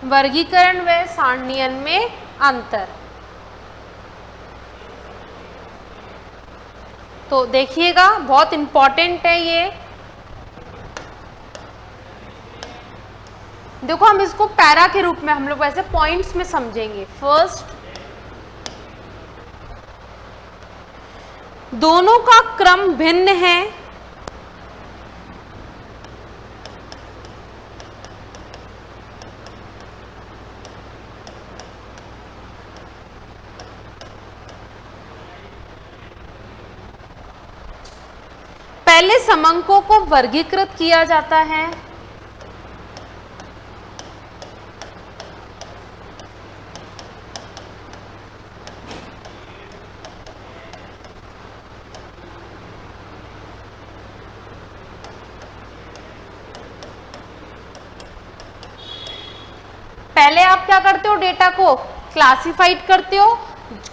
वर्गीकरण व सारणीयन में अंतर। तो देखिएगा बहुत इंपॉर्टेंट है ये। देखो हम इसको पैरा के रूप में हम लोग ऐसे पॉइंट्स में समझेंगे। फर्स्ट, दोनों का क्रम भिन्न है। पहले समंकों को वर्गीकृत किया जाता है। पहले आप क्या करते हो, डेटा को क्लासिफाइड करते हो।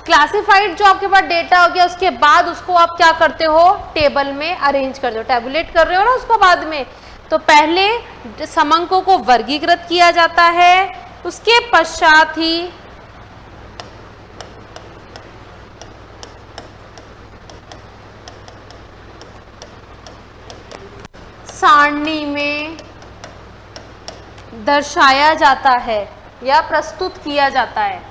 क्लासिफाइड जो आपके पास डेटा हो गया उसके बाद उसको आप क्या करते हो, टेबल में अरेंज करते हो, टेबुलेट कर रहे हो ना उसको बाद में। तो पहले समंकों को वर्गीकृत किया जाता है, उसके पश्चात ही सारणी में दर्शाया जाता है या प्रस्तुत किया जाता है।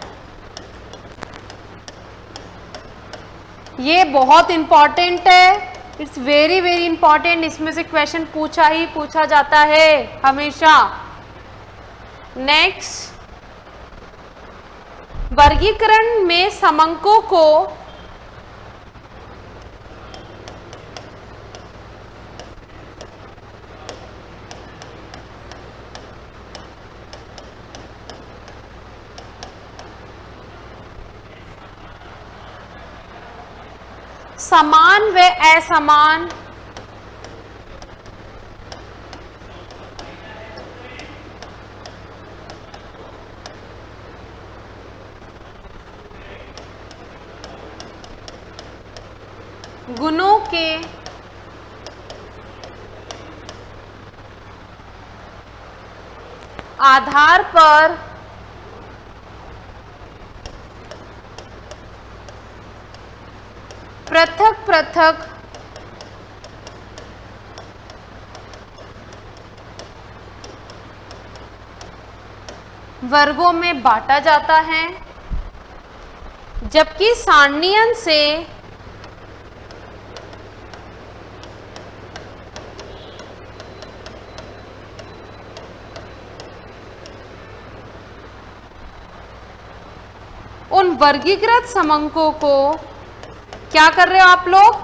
ये बहुत इंपॉर्टेंट है, इट्स वेरी वेरी इंपॉर्टेंट। इसमें से क्वेश्चन पूछा जाता है हमेशा। नेक्स्ट, वर्गीकरण में समंकों को समान व असमान गुणों के आधार पर पृथक पृथक वर्गों में बांटा जाता है, जबकि सारणीयन से उन वर्गीकृत समंकों को क्या कर रहे हो आप लोग,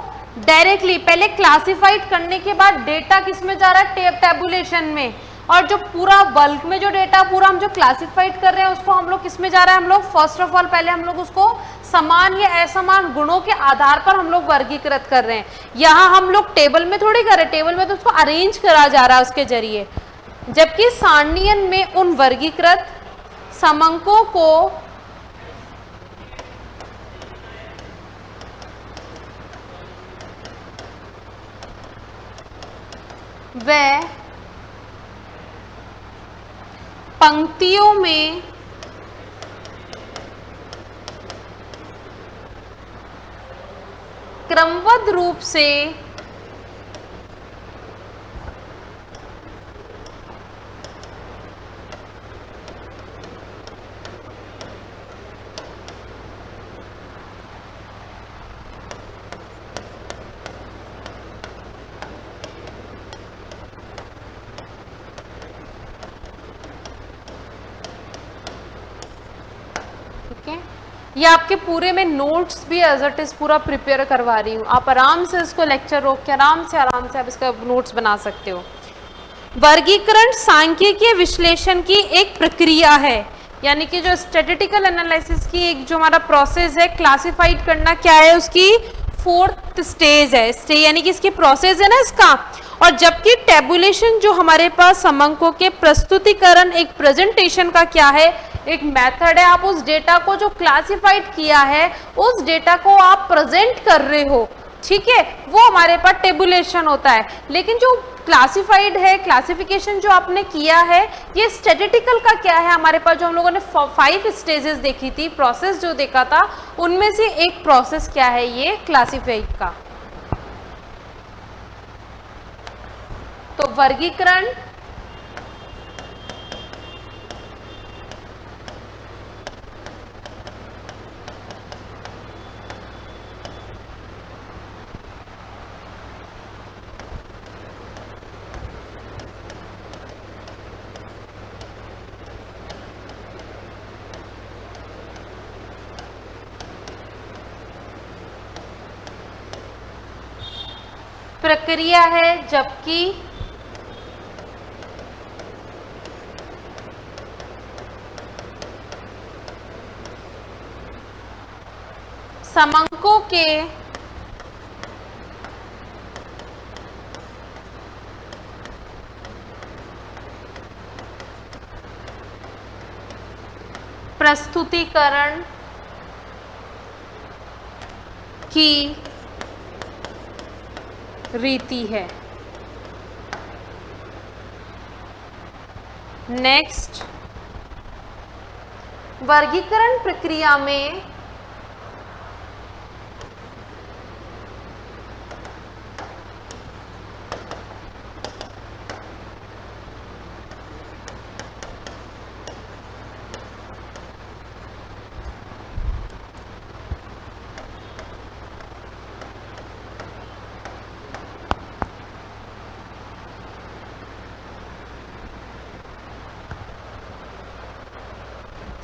डायरेक्टली पहले क्लासिफाइड करने के बाद डेटा किस में जा रहा है, टेबुलेशन में। और जो पूरा बल्क में जो डेटा पूरा हम जो क्लासिफाइड कर रहे हैं उसको हम लोग किस में जा रहा है, हम लोग फर्स्ट ऑफ ऑल पहले हम लोग उसको समान या असमान गुणों के आधार पर हम लोग वर्गीकृत कर रहे हैं। यहाँ हम लोग टेबल में थोड़ी कर रहे, टेबल में तो उसको अरेंज करा जा रहा है उसके जरिए। जबकि सारणीयन में उन वर्गीकृत समंकों को व पंक्तियों में क्रमबद्ध रूप से ये आपके पूरे में नोट्स भी एज इट इज पूरा प्रिपेयर करवा रही हूँ। आप आराम से इसको लेक्चर रोक के आराम से आप इसका नोट्स बना सकते हो। वर्गीकरण सांख्यिकीय विश्लेषण की एक प्रक्रिया है, यानी कि जो स्टैटिस्टिकल एनालिसिस की एक जो हमारा प्रोसेस है, क्लासिफाइड करना क्या है, उसकी फोर्थ स्टेज है, यानी कि इसकी प्रोसेस है ना इसका। और जबकि टेबुलेशन जो हमारे पास समंकों के प्रस्तुतिकरण एक प्रेजेंटेशन का क्या है, एक मेथड है। आप उस डेटा को जो क्लासिफाइड किया है उस डेटा को आप प्रेजेंट कर रहे हो, ठीक है, वो हमारे पास टेबुलेशन होता है। लेकिन जो क्लासिफाइड है, क्लासिफिकेशन जो आपने किया है, ये स्टैटिस्टिकल का क्या है, हमारे पास जो हम लोगों ने 5 स्टेजेस देखी थी, प्रोसेस जो देखा था, उनमें से एक प्रोसेस क्या है, ये क्लासिफाइड का। तो वर्गीकरण, प्रक्रिया है, जबकि समंकों के प्रस्तुतिकरण की रीति है। नेक्स्ट, वर्गीकरण प्रक्रिया में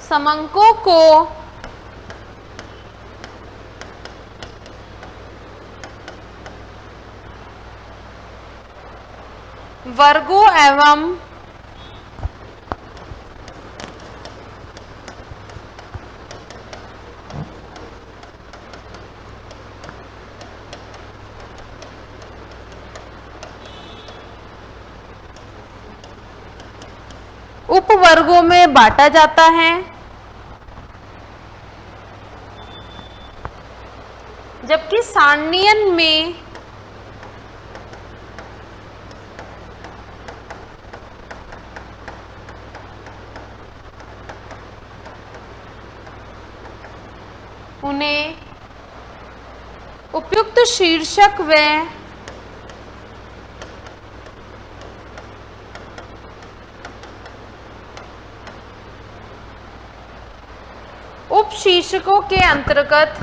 समंकों को वर्गों एवं उपवर्गों में बांटा जाता है, जबकि सारणियन में उन्हें उपयुक्त शीर्षक व उपशीर्षकों के अंतर्गत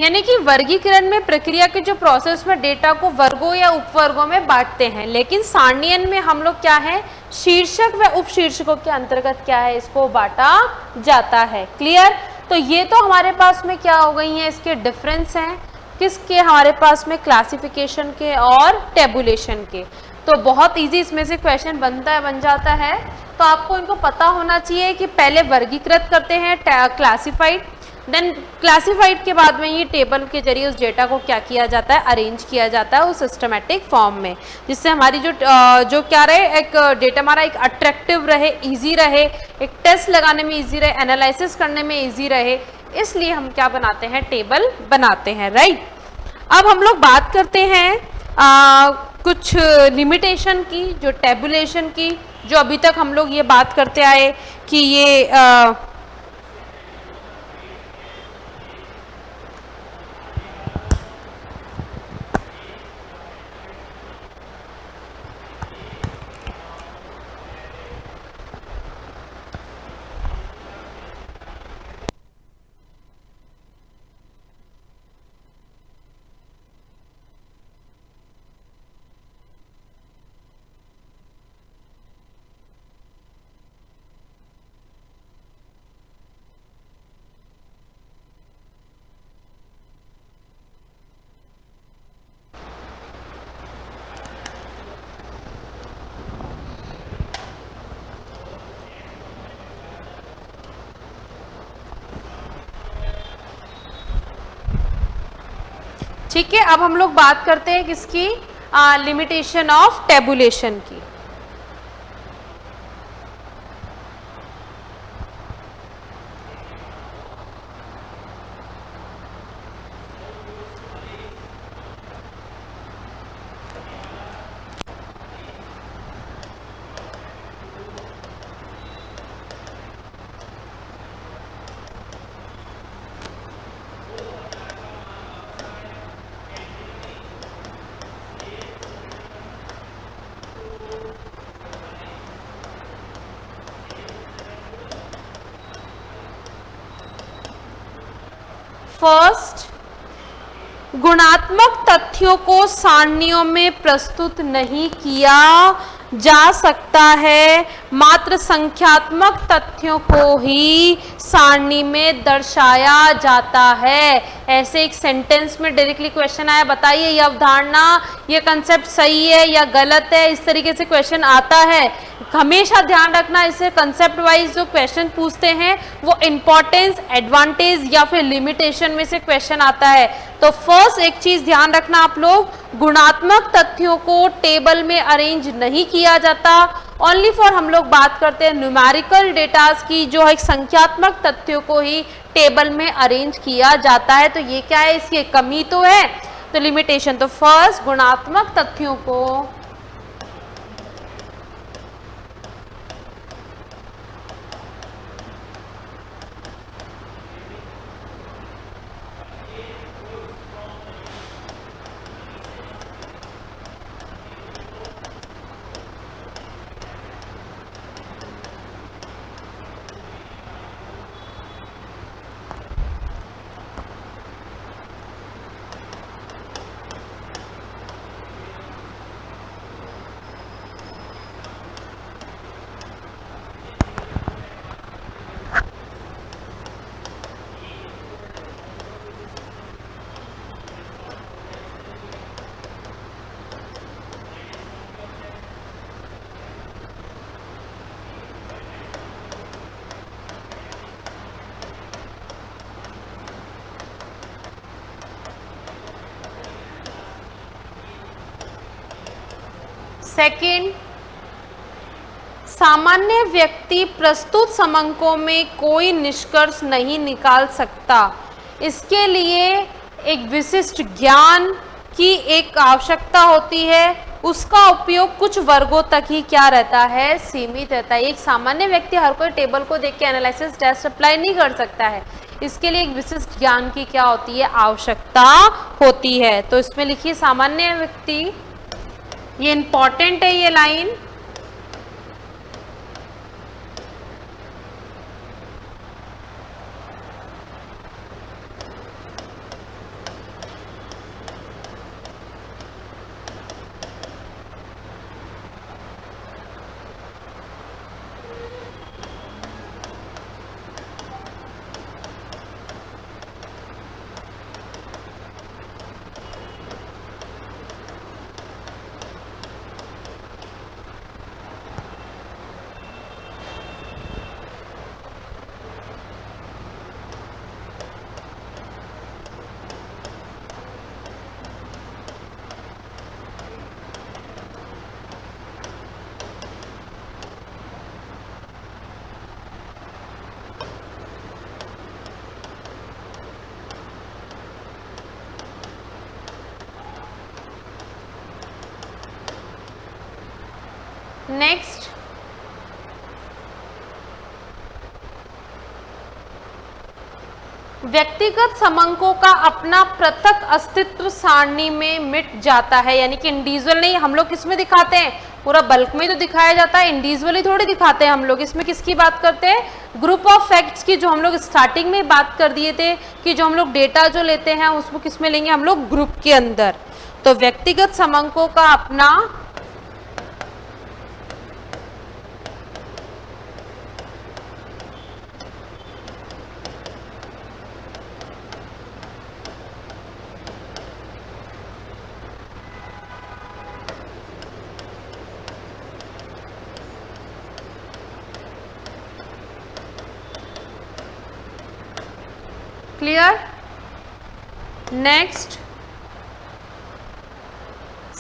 यानी कि वर्गीकरण में प्रक्रिया के जो प्रोसेस में डेटा को वर्गों या उपवर्गों में बांटते हैं, लेकिन सारणियन में हम लोग क्या है, शीर्षक व उपशीर्षकों के अंतर्गत क्या है, इसको बांटा जाता है। क्लियर? तो ये तो हमारे पास में क्या हो गई हैं, इसके डिफरेंस हैं किसके, हमारे पास में क्लासिफिकेशन के और टेबुलेशन के। तो बहुत इजी इसमें से क्वेश्चन बन जाता है। तो आपको इनको पता होना चाहिए कि पहले वर्गीकृत करते हैं क्लासिफाइड, देन क्लासिफाइड के बाद में ये टेबल के जरिए उस डेटा को क्या किया जाता है, अरेंज किया जाता है उस सिस्टमेटिक फॉर्म में, जिससे हमारी जो क्या रहे, एक डेटा हमारा एक अट्रैक्टिव रहे, इजी रहे, एक टेस्ट लगाने में इजी रहे, एनालिसिस करने में इजी रहे, इसलिए हम क्या बनाते हैं, टेबल बनाते हैं। राइट। अब हम लोग बात करते हैं कुछ लिमिटेशन की, जो टेबुलेशन की, जो अभी तक हम लोग ये बात करते आए कि ये ठीक है, अब हम लोग बात करते हैं किसकी, लिमिटेशन ऑफ टेबुलेशन की। फर्स्ट, गुणात्मक तथ्यों को सारणियों में प्रस्तुत नहीं किया जा सकता है, मात्र संख्यात्मक तथ्यों को ही सारणी में दर्शाया जाता है। ऐसे एक सेंटेंस में डायरेक्टली क्वेश्चन आया, बताइए ये अवधारणा, ये कंसेप्ट सही है या गलत है, इस तरीके से क्वेश्चन आता है। हमेशा ध्यान रखना, इससे कंसेप्ट वाइज जो क्वेश्चन पूछते हैं वो इंपॉर्टेंस, एडवांटेज या फिर लिमिटेशन में से क्वेश्चन आता है। तो फर्स्ट एक चीज ध्यान रखना आप लोग, गुणात्मक तथ्यों को टेबल में अरेंज नहीं किया जाता, ओनली फॉर हम लोग बात करते हैं न्यूमेरिकल डेटास की, जो एक संख्यात्मक तथ्यों को ही टेबल में अरेंज किया जाता है। तो ये क्या है, इसकी कमी तो है, तो लिमिटेशन। तो फर्स्ट, गुणात्मक तथ्यों को सेकंड, सामान्य व्यक्ति प्रस्तुत समंकों में कोई निष्कर्ष नहीं निकाल सकता, इसके लिए एक विशिष्ट ज्ञान की एक आवश्यकता होती है, उसका उपयोग कुछ वर्गों तक ही क्या रहता है, सीमित रहता है। एक सामान्य व्यक्ति हर कोई टेबल को देख के एनालिसिस टेस्ट अप्लाई नहीं कर सकता है, इसके लिए एक विशिष्ट ज्ञान की क्या होती है, आवश्यकता होती है। तो इसमें लिखिए सामान्य व्यक्ति, ये इंपॉर्टेंट है ये लाइन, नेक्स्ट, व्यक्तिगत समंकों का अपना पृथक अस्तित्व सारणी में मिट जाता है, यानी कि इंडिविजुअल नहीं, हम लोग किसमें दिखाते हैं, पूरा बल्क में तो दिखाया जाता है, इंडिविजुअली थोड़ी दिखाते हैं हम लोग। इसमें किसकी बात करते हैं, ग्रुप ऑफ फैक्ट्स की, जो हम लोग स्टार्टिंग में बात कर दिए थे कि जो हम लोग डेटा जो लेते हैं उसको किसमें लेंगे, हम लोग ग्रुप के अंदर। तो व्यक्तिगत समंकों का अपना क्लियर। नेक्स्ट,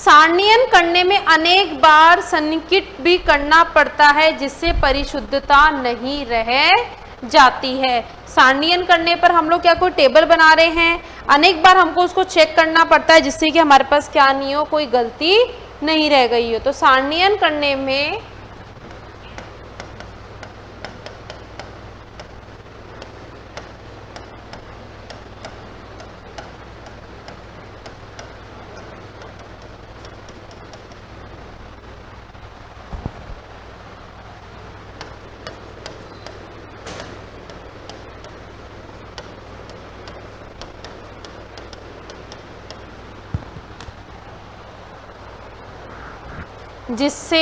सारणीयन करने में अनेक बार संकिट भी करना पड़ता है जिससे परिशुद्धता नहीं रह जाती है। सारणीयन करने पर हम लोग क्या कोई टेबल बना रहे हैं, अनेक बार हमको उसको चेक करना पड़ता है जिससे कि हमारे पास क्या नहीं हो, कोई गलती नहीं रह गई हो। तो सारणीयन करने में जिससे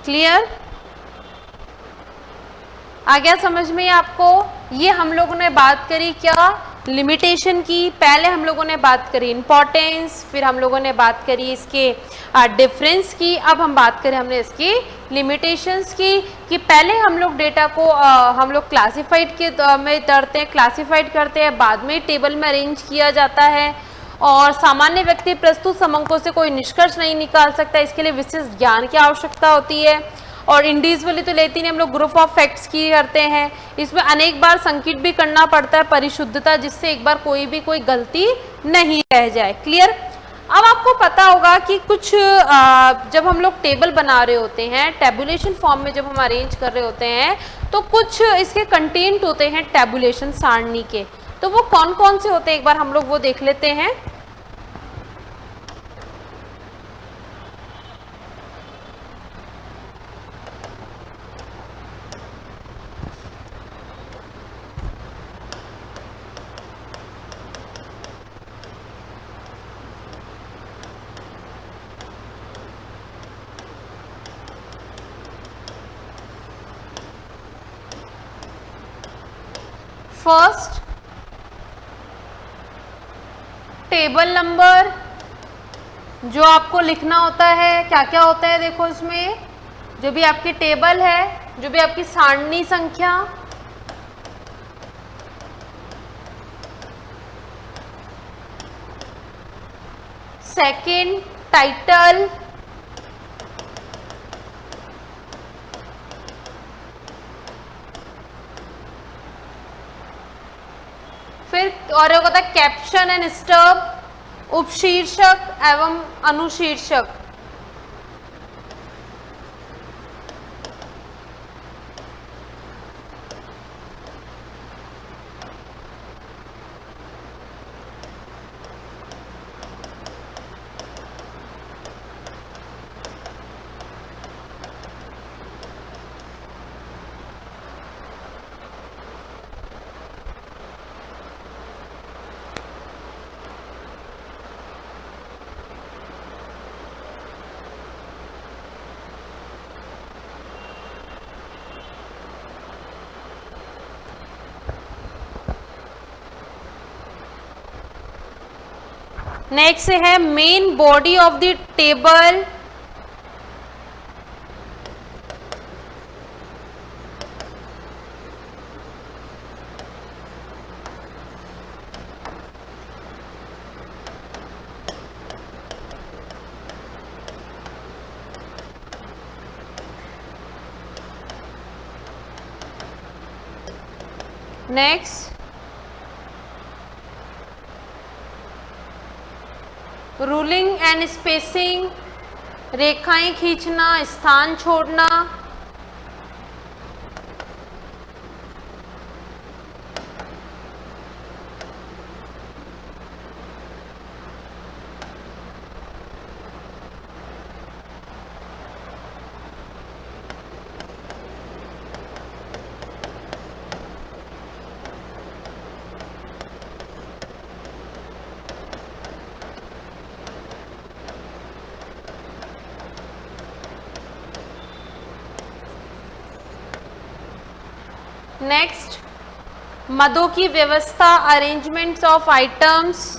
क्लियर आ गया समझ में आपको? ये हम लोगों ने बात करी क्या, लिमिटेशन की। पहले हम लोगों ने बात करी इंपॉर्टेंस, फिर हम लोगों ने बात करी इसके डिफरेंस की, अब हम बात करें हमने इसकी लिमिटेशंस की। कि पहले हम लोग डेटा को हम लोग क्लासिफाइड के में करते हैं, क्लासिफाइड करते हैं, बाद में टेबल में अरेंज किया जाता है और सामान्य व्यक्ति प्रस्तुत समंकों से कोई निष्कर्ष नहीं निकाल सकता, इसके लिए विशेष ज्ञान की आवश्यकता होती है। और इंडिविजुअली तो लेती नहीं, हम लोग ग्रुप ऑफ फैक्ट्स की करते हैं। इसमें अनेक बार संकिट भी करना पड़ता है परिशुद्धता, जिससे एक बार कोई गलती नहीं रह जाए। क्लियर? अब आपको पता होगा कि कुछ जब हम लोग टेबल बना रहे होते हैं, टेबुलेशन फॉर्म में जब हम अरेंज कर रहे होते हैं, तो कुछ इसके कंटेंट होते हैं टेबुलेशन सारणी के। तो वो कौन कौन से होते हैं, एक बार हम लोग वो देख लेते हैं। फर्स्ट, टेबल नंबर जो आपको लिखना होता है, क्या क्या होता है देखो इसमें, जो भी आपकी टेबल है, जो भी आपकी सारणी संख्या, सेकंड टाइटल, फिर और होता है कैप्शन एंड स्टब, उपशीर्षक एवं अनुशीर्षक। नेक्स्ट है main body of the table, next ruling and spacing, रेखाएं खींचना, स्थान छोड़ना, नेक्स्ट मदों की व्यवस्था, arrangements of items,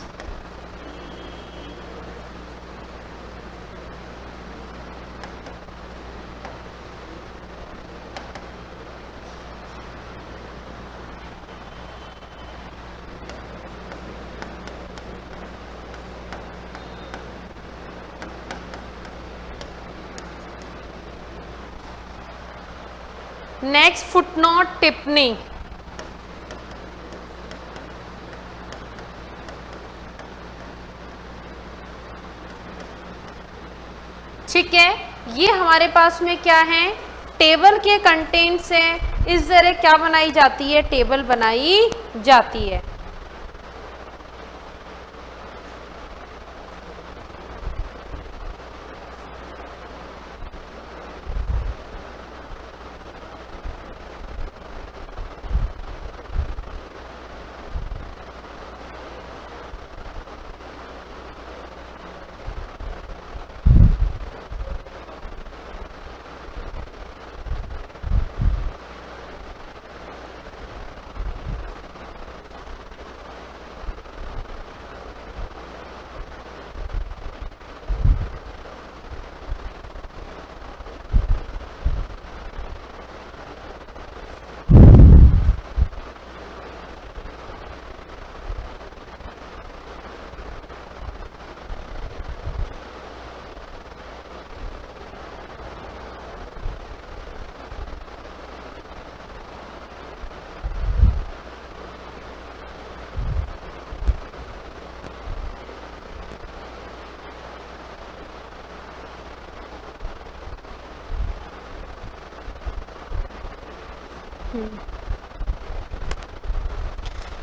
next footnote टिप्पणी, ठीक है। ये हमारे पास में क्या है, टेबल के कंटेंट्स हैं। इस तरह क्या बनाई जाती है, टेबल बनाई जाती है।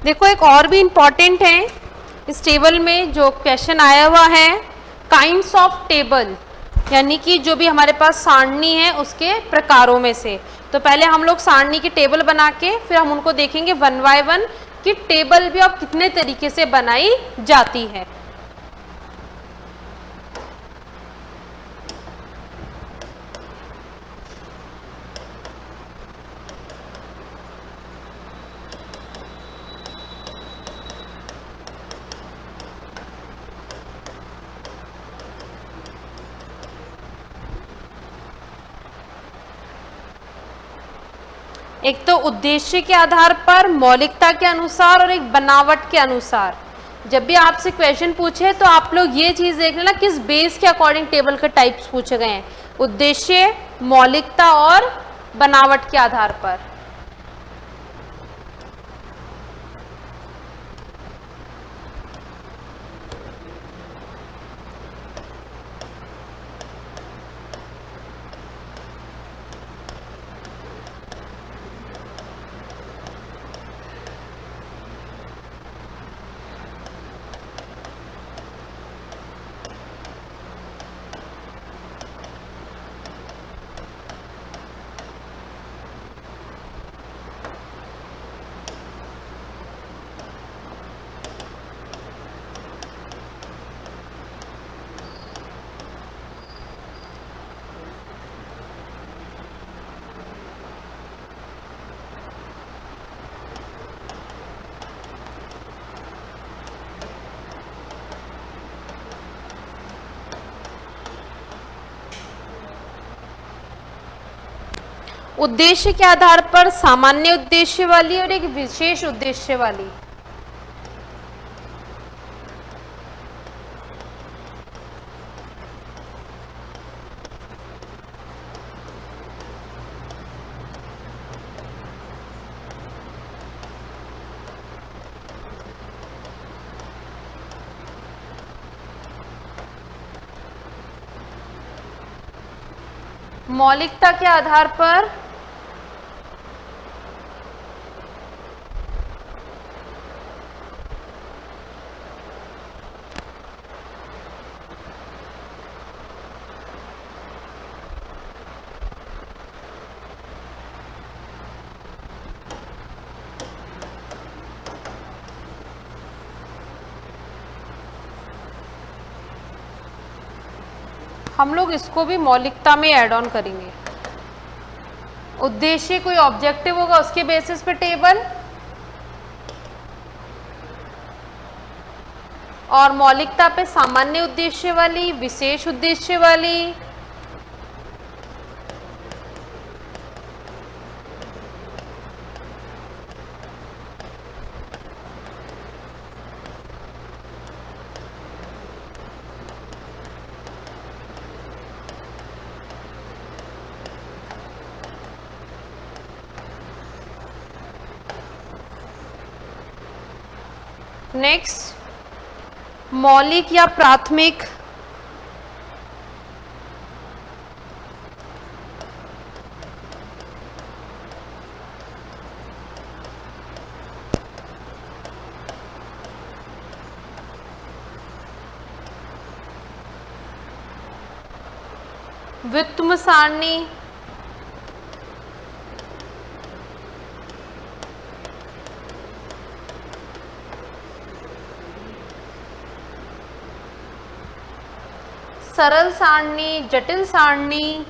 देखो एक और भी इम्पॉर्टेंट है इस टेबल में जो क्वेश्चन आया हुआ है, काइंड्स ऑफ टेबल, यानी कि जो भी हमारे पास सारणी है उसके प्रकारों में से। तो पहले हम लोग सारणी की टेबल बना के फिर हम उनको देखेंगे वन बाय वन कि टेबल भी अब कितने तरीके से बनाई जाती है। एक तो उद्देश्य के आधार पर, मौलिकता के अनुसार और एक बनावट के अनुसार। जब भी आपसे क्वेश्चन पूछे तो आप लोग ये चीज देख लेना किस बेस के अकॉर्डिंग टेबल के टाइप्स पूछे गए हैं, उद्देश्य, मौलिकता और बनावट के आधार पर। उद्देश्य के आधार पर सामान्य उद्देश्य वाली और एक विशेष उद्देश्य वाली। मौलिकता के आधार पर हम लोग इसको भी मौलिकता में ऐड ऑन करेंगे। उद्देश्य कोई ऑब्जेक्टिव होगा उसके बेसिस पे टेबल, और मौलिकता पे सामान्य उद्देश्य वाली, विशेष उद्देश्य वाली, नेक्स्ट मौलिक या प्राथमिक, व्युत्क्रम सारणी, सरल सारणी, जटिल सारणी,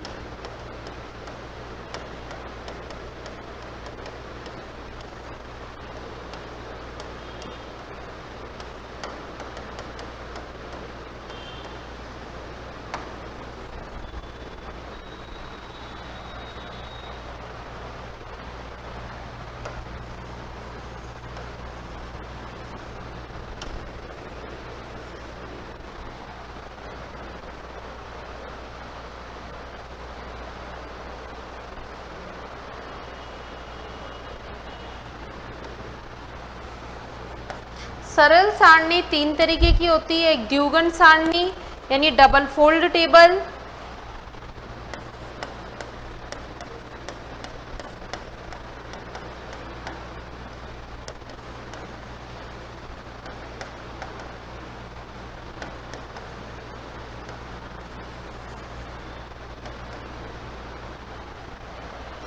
सरल सारणी तीन तरीके की होती है। एक द्विगुण सारणी यानी डबल फोल्ड टेबल,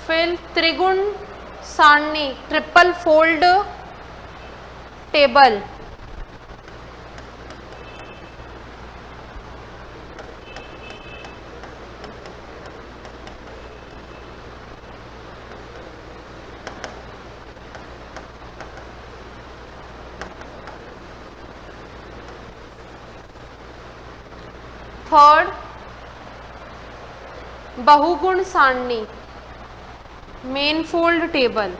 फिर त्रिगुण सारणी ट्रिपल फोल्ड टेबल, थर्ड बहुगुण सारणी manifold table,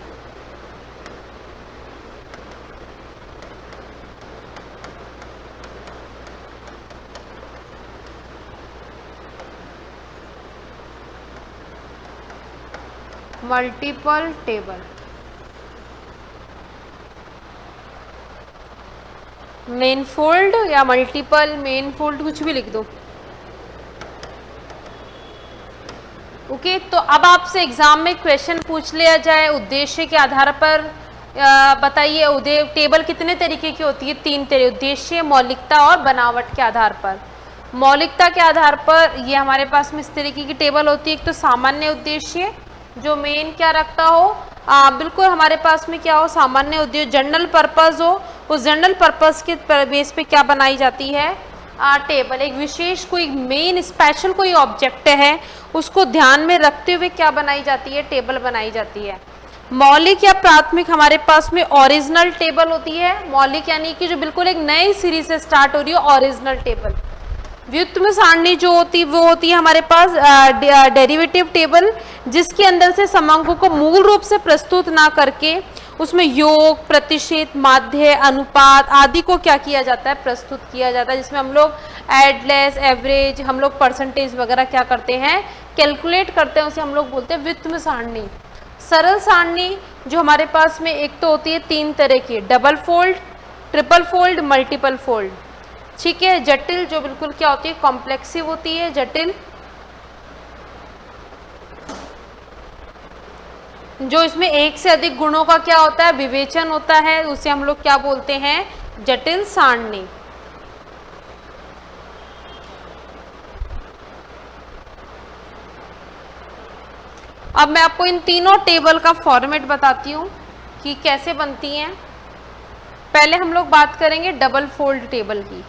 multiple table. Manifold या मल्टीपल, मेन फोल्ड कुछ भी लिख दो। ओके, तो अब आपसे एग्जाम में क्वेश्चन पूछ लिया जाए उद्देश्य के आधार पर, बताइए टेबल कितने तरीके की होती है? तीन तरह, उद्देश्य, मौलिकता और बनावट के आधार पर। मौलिकता के आधार पर ये हमारे पास में इस तरीके की टेबल होती है। एक तो सामान्य उद्देश्य जो मेन क्या रखता हो, बिल्कुल हमारे पास में क्या हो, सामान्य उद्देश्य जनरल पर्पस हो, उस जनरल पर्पस के बेस पे क्या बनाई जाती है, टेबल। एक विशेष कोई मेन स्पेशल कोई ऑब्जेक्ट है उसको ध्यान में रखते हुए क्या बनाई जाती है, टेबल बनाई जाती है। मौलिक या प्राथमिक हमारे पास में ओरिजिनल टेबल होती है। मौलिक यानी कि जो बिल्कुल एक नई सीरीज से स्टार्ट हो रही है, ओरिजिनल टेबल। व्युत्क्रम सारणी जो होती वो होती है हमारे पास डेरिवेटिव टेबल, जिसके अंदर से समांकों को मूल रूप से प्रस्तुत ना करके उसमें योग, प्रतिशत, माध्य, अनुपात आदि को क्या किया जाता है, प्रस्तुत किया जाता है, जिसमें हम लोग एडलेस, एवरेज, हम लोग परसेंटेज वगैरह क्या करते हैं, कैलकुलेट करते हैं, उसे हम लोग बोलते हैं व्युत्क्रम सारणी। सरल सारणी जो हमारे पास में एक तो होती है तीन तरह की, double fold, triple fold, multiple fold. ठीक है। जटिल जो बिल्कुल क्या होती है, कॉम्प्लेक्सिव होती है, जटिल जो इसमें एक से अधिक गुणों का क्या होता है, विवेचन होता है, उसे हम लोग क्या बोलते हैं, जटिल सारणी। अब मैं आपको इन तीनों टेबल का फॉर्मेट बताती हूँ कि कैसे बनती हैं। पहले हम लोग बात करेंगे डबल फोल्ड टेबल की।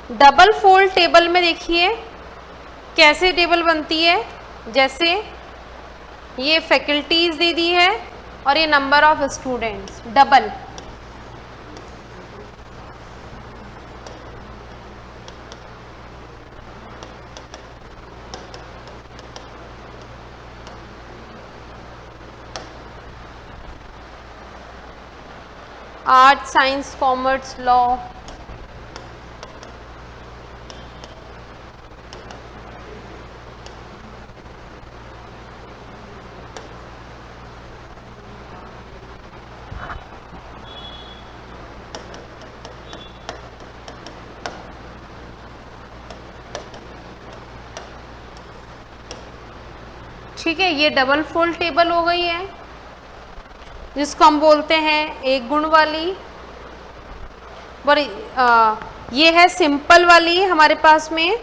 डबल फोल्ड टेबल में देखिए कैसे टेबल बनती है, जैसे ये फैकल्टीज दे दी है और ये number of students, double. Art, science, commerce, law. ठीक है, ये डबल फोल्ड टेबल हो गई है जिसको हम बोलते हैं एक गुण वाली। और ये है सिंपल वाली हमारे पास में,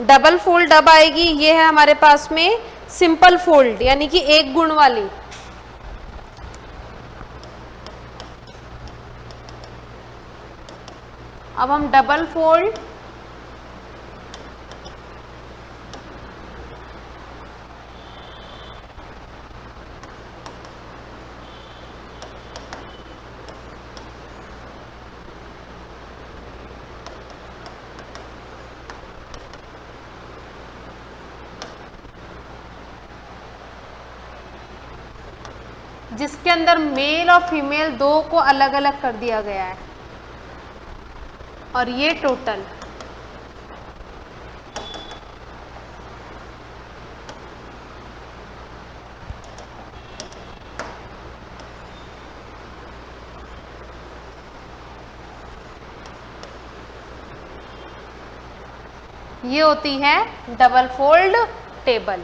डबल फोल्ड अब आएगी, ये है हमारे पास में सिंपल फोल्ड यानी कि एक गुण वाली। अब हम डबल फोल्ड जिसके अंदर मेल और फीमेल दो को अलग अलग कर दिया गया है, और ये टोटल। ये होती है डबल फोल्ड टेबल।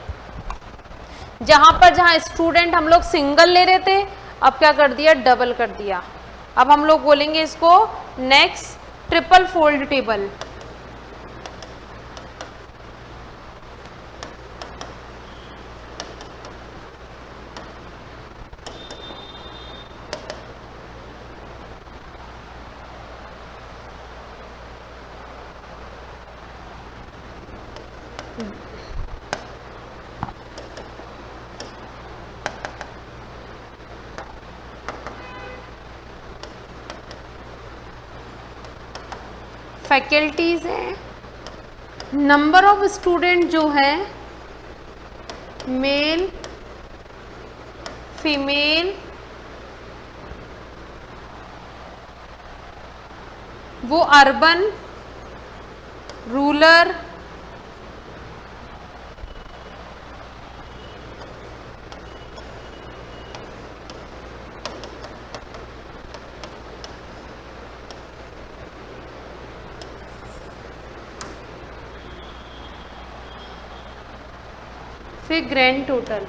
जहां स्टूडेंट हम लोग सिंगल ले रहे थे, अब क्या कर दिया, डबल कर दिया। अब हम लोग बोलेंगे इसको next triple fold table. Faculties है, नंबर ऑफ स्टूडेंट जो है मेल फीमेल वो अर्बन रूरल फिर grand total.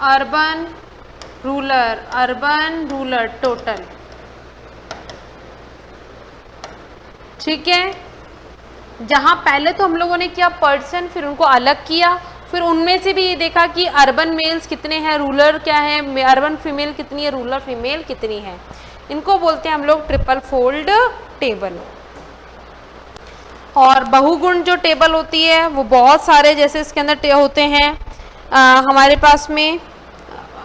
Urban rural total. ठीक है, जहां पहले तो हम लोगों ने किया पर्सन, फिर उनको अलग किया, फिर उनमें से भी ये देखा कि अर्बन मेल्स कितने हैं, रूरल क्या है, अर्बन फीमेल कितनी है, रूरल फीमेल कितनी है। इनको बोलते हैं हम लोग ट्रिपल फोल्ड टेबल। और बहुगुण जो टेबल होती है वो बहुत सारे, जैसे इसके अंदर होते हैं हमारे पास में,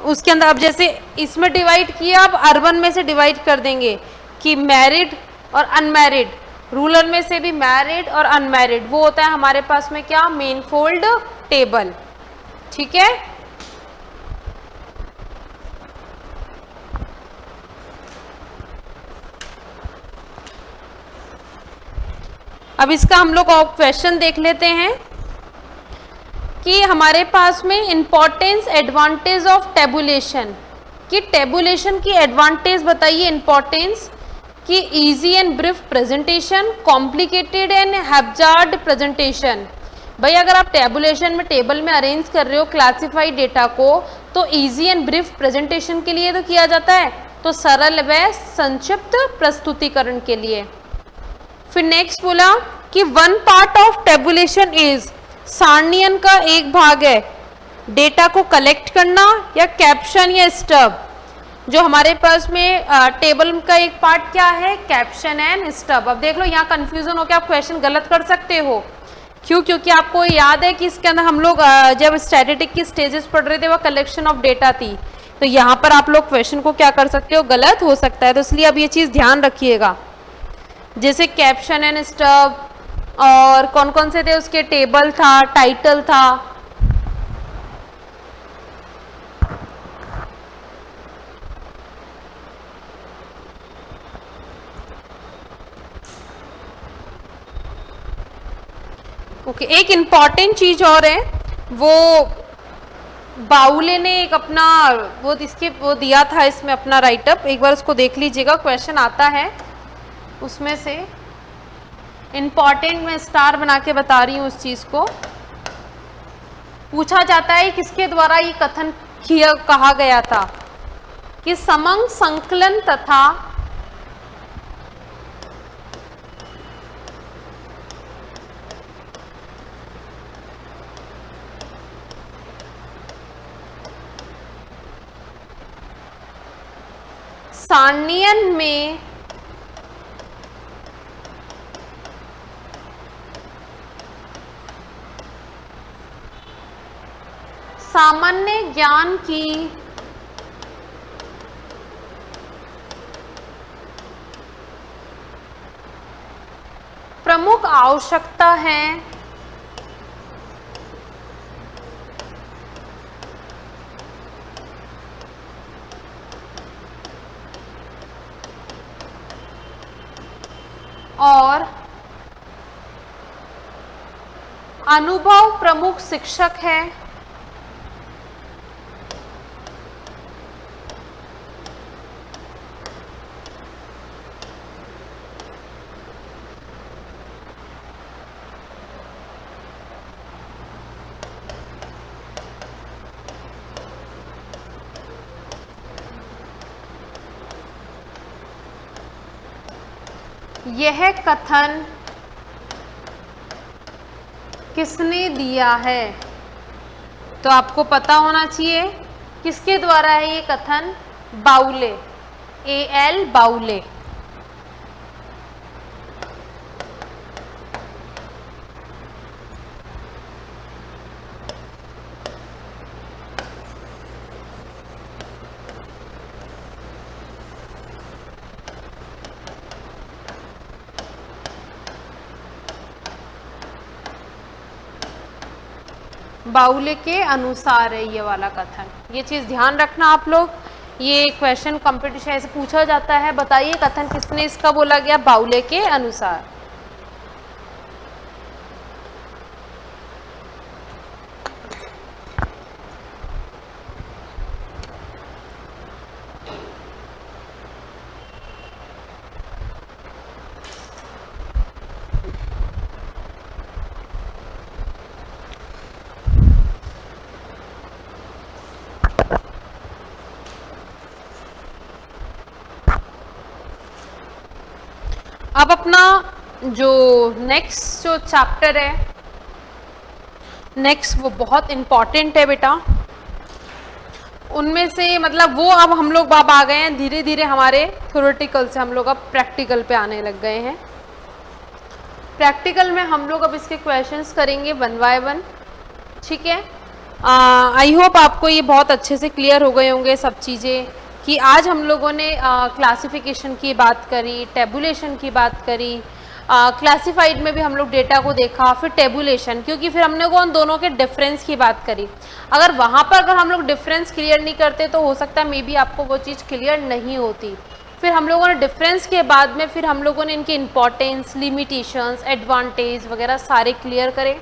उसके अंदर अब जैसे इसमें डिवाइड किया, अब अर्बन में से डिवाइड कर देंगे कि मैरिड और अनमैरिड, रूरल में से भी मैरिड और अनमैरिड, वो होता है हमारे पास में क्या, मेन फोल्ड टेबल। ठीक है, अब इसका हम लोग और क्वेश्चन देख लेते हैं कि हमारे पास में इंपॉर्टेंस एडवांटेज ऑफ टेबुलेशन, कि टेबुलेशन की एडवांटेज बताइए, इंपॉर्टेंस कि easy and brief presentation, complicated and hazard presentation. भाई अगर आप टेबुलेशन में टेबल में अरेंज कर रहे हो क्लासिफाइड डेटा को, तो इजी एंड ब्रीफ प्रेजेंटेशन के लिए तो किया जाता है, तो सरल व संक्षिप्त प्रस्तुतिकरण के लिए। फिर नेक्स्ट बोला कि one part of tabulation is, सारणियन का एक भाग है डेटा को कलेक्ट करना या कैप्शन या स्टब। जो हमारे पास में टेबल का एक पार्ट क्या है, कैप्शन एंड स्टब। अब देख लो यहाँ कंफ्यूजन हो के आप क्वेश्चन गलत कर सकते हो। क्यों? क्योंकि आपको याद है कि इसके अंदर हम लोग जब स्टैटिस्टिक की स्टेजेस पढ़ रहे थे वो कलेक्शन ऑफ डेटा थी, तो यहाँ पर आप लोग क्वेश्चन को क्या कर सकते हो, गलत हो सकता है। तो इसलिए अब ये चीज़ ध्यान रखिएगा। जैसे कैप्शन एंड स्टब और कौन कौन से थे उसके, टेबल था, टाइटल था। ओके, एक इम्पॉर्टेंट चीज और है, वो बाउले ने एक अपना वो दिया था इसमें अपना राइटअप, एक बार उसको देख लीजिएगा, क्वेश्चन आता है उसमें से। इम्पॉर्टेंट मैं स्टार बना के बता रही हूँ उस चीज को। पूछा जाता है किसके द्वारा ये कथन कहा गया था कि समंग संकलन तथा सारणियन में सामान्य ज्ञान की प्रमुख आवश्यकता है और अनुभव प्रमुख शिक्षक है। यह कथन किसने दिया है? तो आपको पता होना चाहिए किसके द्वारा है ये कथन, बाउले, A.L. बाउले। बाउले के अनुसार है ये वाला कथन, ये चीज ध्यान रखना आप लोग। ये क्वेश्चन कंपटीशन ऐसे पूछा जाता है, बताइए कथन किसने इसका बोला गया, बाउले के अनुसार। अब अपना जो नेक्स्ट जो चैप्टर है, नेक्स्ट वो बहुत इम्पॉर्टेंट है बेटा। उनमें से मतलब वो अब हम लोग अब आ गए हैं धीरे धीरे हमारे थ्योरेटिकल से हम लोग अब प्रैक्टिकल पे आने लग गए हैं। प्रैक्टिकल में हम लोग अब इसके क्वेश्चंस करेंगे 1 बाय 1, ठीक है। आई होप आपको ये बहुत अच्छे से क्लियर हो गए होंगे सब चीज़ें, कि आज हम लोगों ने क्लासिफिकेशन की बात करी, टेबुलेशन की बात करी, क्लासिफाइड में भी हम लोग डेटा को देखा, फिर टेबुलेशन, क्योंकि फिर हमने उन दोनों के डिफरेंस की बात करी। अगर वहाँ पर अगर हम लोग डिफरेंस क्लियर नहीं करते तो हो सकता है मे बी आपको वो चीज़ क्लियर नहीं होती। फिर हम लोगों ने डिफरेंस के बाद में फिर हम लोगों ने इनकी इंपॉर्टेंस, लिमिटेशंस, एडवांटेज वगैरह सारे क्लियर करे।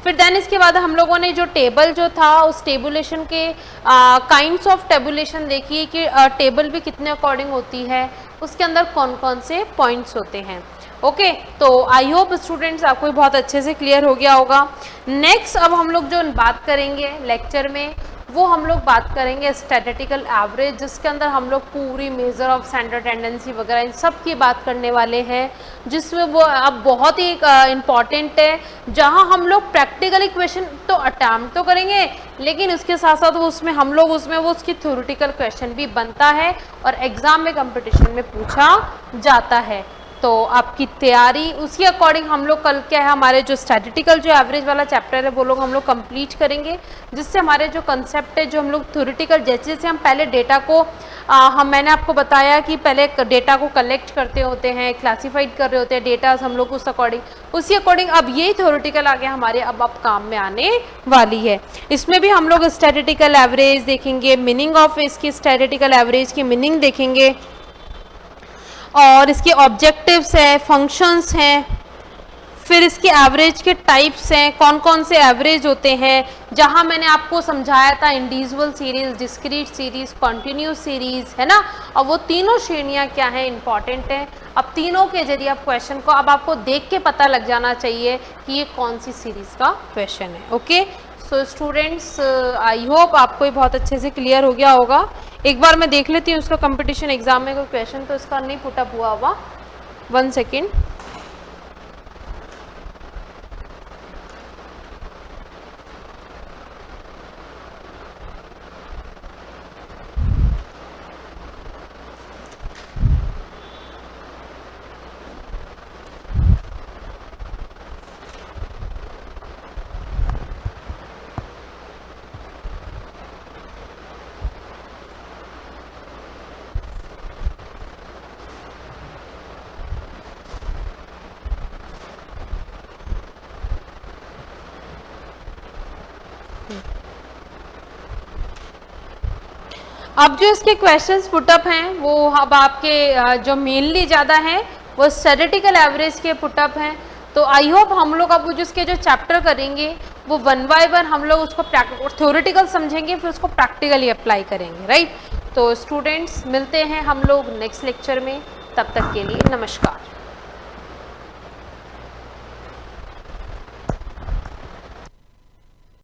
फिर देन इसके बाद हम लोगों ने जो टेबल जो था उस टेबुलेशन के काइंड्स ऑफ टेबुलेशन देखिए कि टेबल भी कितने अकॉर्डिंग होती है, उसके अंदर कौन कौन से पॉइंट्स होते हैं। ओके, तो आई होप स्टूडेंट्स आपको बहुत अच्छे से क्लियर हो गया होगा। नेक्स्ट अब हम लोग जो बात करेंगे लेक्चर में वो हम लोग बात करेंगे स्टैटिस्टिकल एवरेज, जिसके अंदर हम लोग पूरी मेजर ऑफ सेंटर टेंडेंसी वगैरह इन सब की बात करने वाले हैं, जिसमें वो अब बहुत ही इम्पॉर्टेंट है, जहां हम लोग प्रैक्टिकली क्वेश्चन तो अटैम्प्ट तो करेंगे, लेकिन उसके साथ साथ वो उसमें हम लोग उसमें वो उसकी थ्योरेटिकल क्वेश्चन भी बनता है और एग्जाम में कंपटीशन में पूछा जाता है। तो आपकी तैयारी उसके अकॉर्डिंग हम लोग कल क्या है, हमारे जो स्टैटिस्टिकल जो एवरेज वाला चैप्टर है वो लोग हम लोग कंप्लीट करेंगे, जिससे हमारे जो कंसेप्ट है जो हम लोग थ्योरेटिकल, जैसे जैसे हम पहले डेटा को मैंने आपको बताया कि पहले डेटा को कलेक्ट करते होते हैं, क्लासीफाइड कर रहे होते हैं डेटा हम लोग उस अकॉर्डिंग, उसी अकॉर्डिंग अब यही थ्योरेटिकल आगे हमारे अब काम में आने वाली है। इसमें भी हम लोग स्टैटिस्टिकल एवरेज देखेंगे, मीनिंग ऑफ इसकी स्टैटिस्टिकल एवरेज की मीनिंग देखेंगे, और इसके ऑब्जेक्टिव्स हैं, फंक्शंस हैं, फिर इसके एवरेज के टाइप्स हैं, कौन कौन से एवरेज होते हैं, जहां मैंने आपको समझाया था individual series, discrete series, continuous series, है ना। अब वो तीनों श्रेणियां क्या हैं, इंपॉर्टेंट है। अब तीनों के जरिए आप क्वेश्चन को अब आपको देख के पता लग जाना चाहिए कि ये कौन सी सीरीज का क्वेश्चन है। Okay, so students I hope आपको ये बहुत अच्छे से क्लियर हो गया होगा। एक बार मैं देख लेती हूँ उसका कंपटीशन एग्जाम में कोई क्वेश्चन तो इसका नहीं पुटअप हुआ हुआ, 1 सेकेंड। अब जो इसके क्वेश्चंस पुटअप हैं वो अब आपके जो मेनली ज़्यादा हैं वो स्टैटिस्टिकल एवरेज के पुटअप हैं। तो आई होप हम लोग अब जिसके जो चैप्टर करेंगे वो 1 बाय 1 हम लोग उसको थ्योरेटिकल समझेंगे, फिर उसको प्रैक्टिकली अप्लाई करेंगे, राइट। तो स्टूडेंट्स मिलते हैं हम लोग नेक्स्ट लेक्चर में, तब तक के लिए नमस्कार।